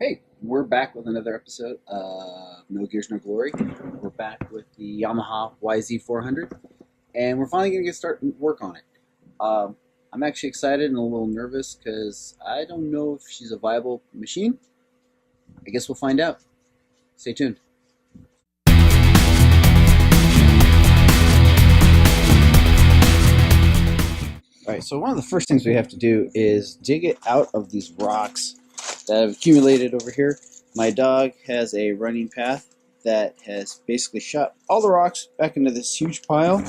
Hey, we're back with another episode of No Gears, No Glory. We're back with the Yamaha YZ400, and we're finally going to get started work on it. I'm actually excited and a little nervous because I don't know if she's a viable machine. I guess we'll find out. Stay tuned. Alright, so one of the first things we have to do is dig it out of these rocks that have accumulated over here. My dog has a running path that has basically shot all the rocks back into this huge pile.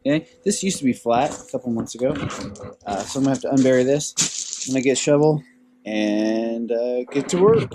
Okay, this used to be flat a couple months ago, so I'm gonna have to unbury this. I'm gonna get a shovel and get to work.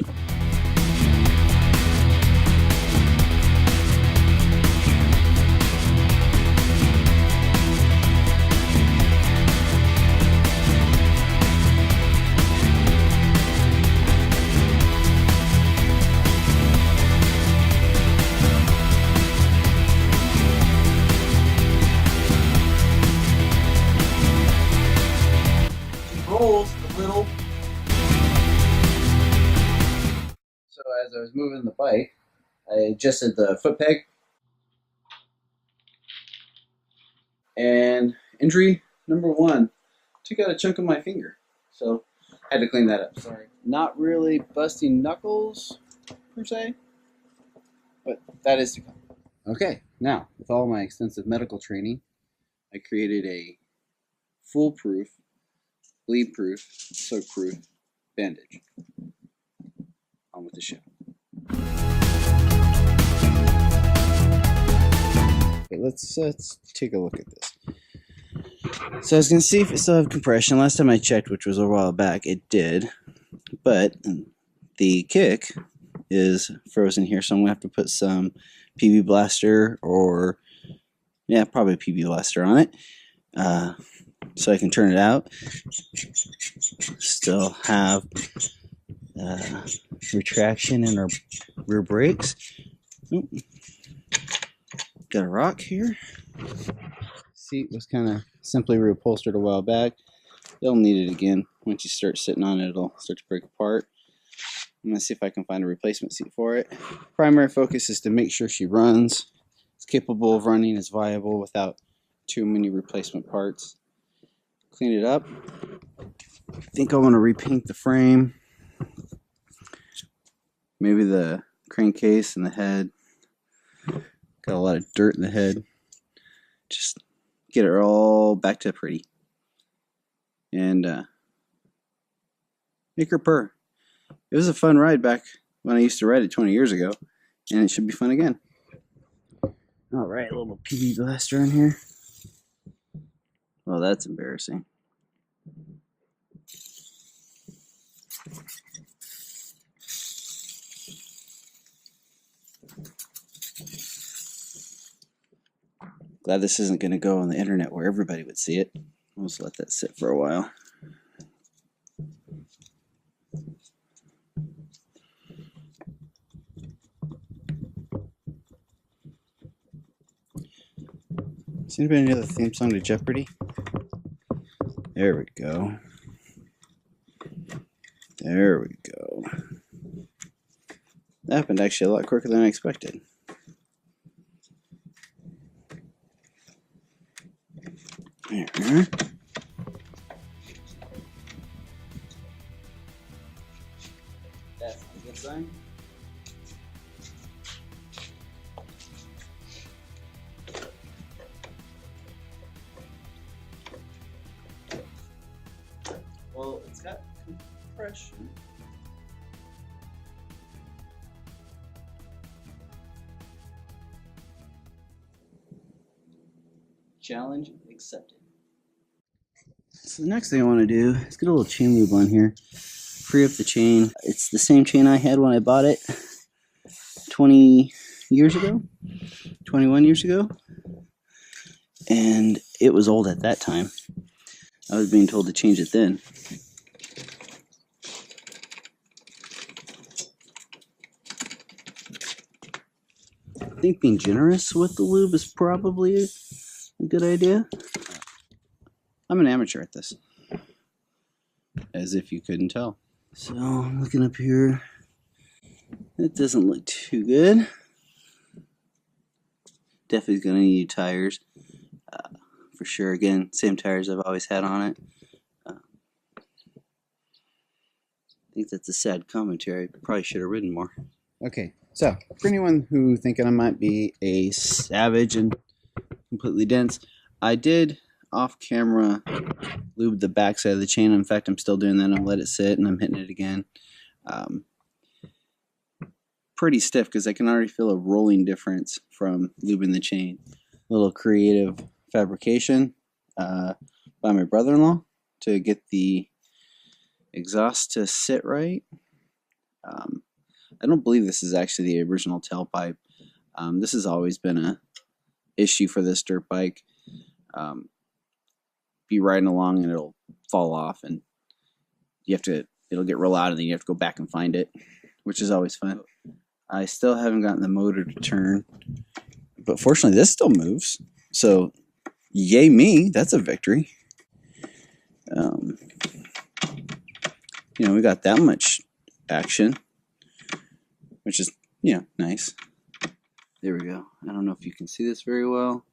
Rolls a little. So as I was moving the bike, I adjusted the foot peg, and injury number one, took out a chunk of my finger. So I had to clean that up. Sorry. Not really busting knuckles per se, but that is to come. Okay, now with all my extensive medical training, I created a foolproof, bleed-proof, soak-proof bandage. On with the show. Okay, let's take a look at this. So I was going to see if it still have compression. Last time I checked, which was a while back, it did. But the kick is frozen here, so I'm going to have to put some PB Blaster or, yeah, probably PB Blaster on it. So I can turn it out. Still have retraction in our rear brakes. Oop. Got a rock here. Seat was kind of simply reupholstered a while back. They'll need it again. Once you start sitting on it, it'll start to break apart. I'm going to see if I can find a replacement seat for it. Primary focus is to make sure she runs, is capable of running, is viable without too many replacement parts. Clean it up. I think I want to repaint the frame. Maybe the crankcase and the head. Got a lot of dirt in the head. Just get it all back to pretty. And make her purr. It was a fun ride back when I used to ride it 20 years ago. And it should be fun again. Alright, a little PB Blaster in here. Well, that's embarrassing. Glad this isn't going to go on the internet where everybody would see it. I'll just let that sit for a while. Does anybody know the theme song to Jeopardy? There we go. There we go. That happened actually a lot quicker than I expected. There. That's a good sign. Well, it's got compression. Challenge accepted. So the next thing I want to do is get a little chain lube on here. Free up the chain. It's the same chain I had when I bought it 20 years ago, 21 years ago. And it was old at that time. I was being told to change it then. I think being generous with the lube is probably a good idea. I'm an amateur at this, as if you couldn't tell. So I'm looking up here. It doesn't look too good. Definitely gonna need tires for sure. Again, same tires I've always had on it. I think that's a sad commentary. Probably should have ridden more. Okay, so for anyone who thinking I might be a savage and completely dense, I did off camera lube the backside of the chain. In fact, I'm still doing that. I'm let it sit and I'm hitting it again. Pretty stiff because I can already feel a rolling difference from lubing the chain. A little creative fabrication by my brother-in-law to get the exhaust to sit right. I don't believe this is actually the original tailpipe. This has always been a issue for this dirt bike. Be riding along and it'll fall off and it'll get real loud and then you have to go back and find it, which is always fun. I still haven't gotten the motor to turn, but fortunately this still moves. So yay me, that's a victory. We got that much action, which is, nice. There we go. I don't know if you can see this very well.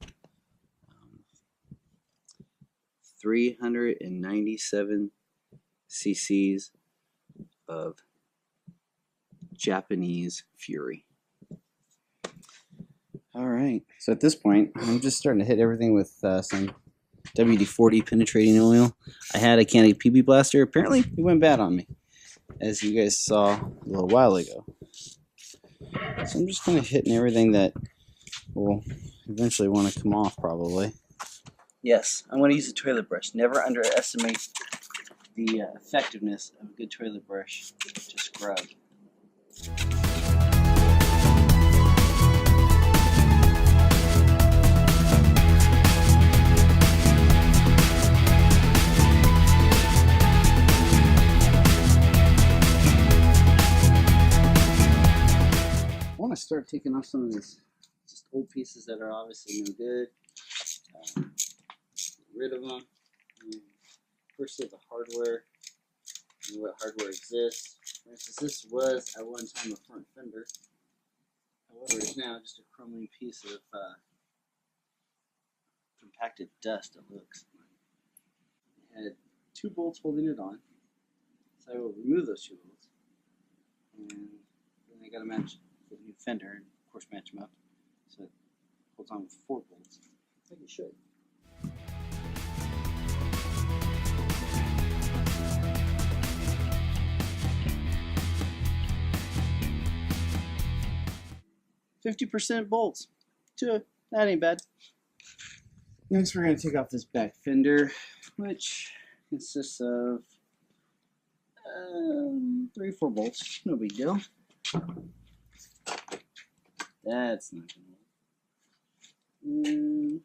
397 cc's of Japanese Fury. All right. So at this point, I'm just starting to hit everything with some WD-40 penetrating oil. I had a can of PB Blaster. Apparently, it went bad on me, as you guys saw a little while ago. So I'm just kind of hitting everything that will eventually want to come off, probably. Yes, I'm going to use a toilet brush. Never underestimate the effectiveness of a good toilet brush to scrub. I want to start taking off some of these just old pieces that are obviously no good. Get rid of them. First, the hardware and what hardware exists. For instance, this was at one time a front fender. However, it's now just a crumbling piece of compacted dust, it looks. It had 2 bolts holding it on, so I will remove those 2 bolts. And then I got to match the new fender and, of course, match them up so it holds on with 4 bolts, like it should. %50 bolts. That ain't bad. Next, we're going to take off this back fender, which consists of 3 or 4 bolts. No big deal. That's not going to work.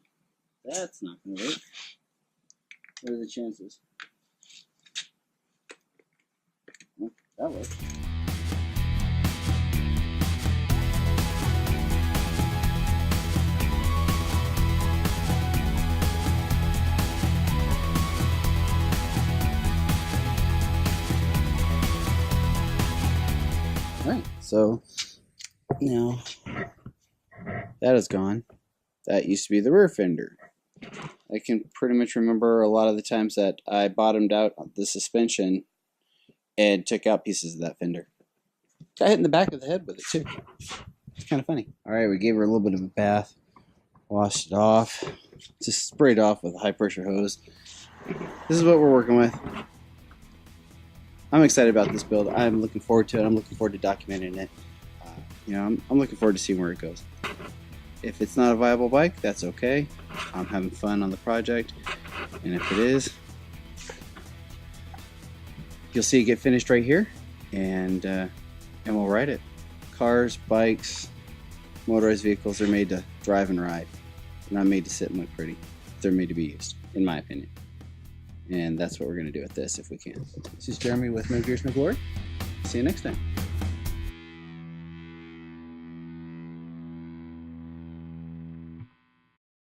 That's not going to work. What are the chances? Well, that works. Alright, so now that is gone. That used to be the rear fender. I can pretty much remember a lot of the times that I bottomed out the suspension and took out pieces of that fender. Got hit in the back of the head with it too. It's kind of funny. Alright, we gave her a little bit of a bath, washed it off, just sprayed off with a high pressure hose. This is what we're working with. I'm excited about this build. I'm looking forward to it. I'm looking forward to documenting it. I'm looking forward to seeing where it goes. If it's not a viable bike, that's okay. I'm having fun on the project, and if it is, you'll see it get finished right here, and we'll ride it. Cars, bikes, motorized vehicles are made to drive and ride. They're not made to sit and look pretty. They're made to be used, in my opinion. And that's what we're going to do with this if we can. This is Jeremy with No Gears, No Glory. See you next time.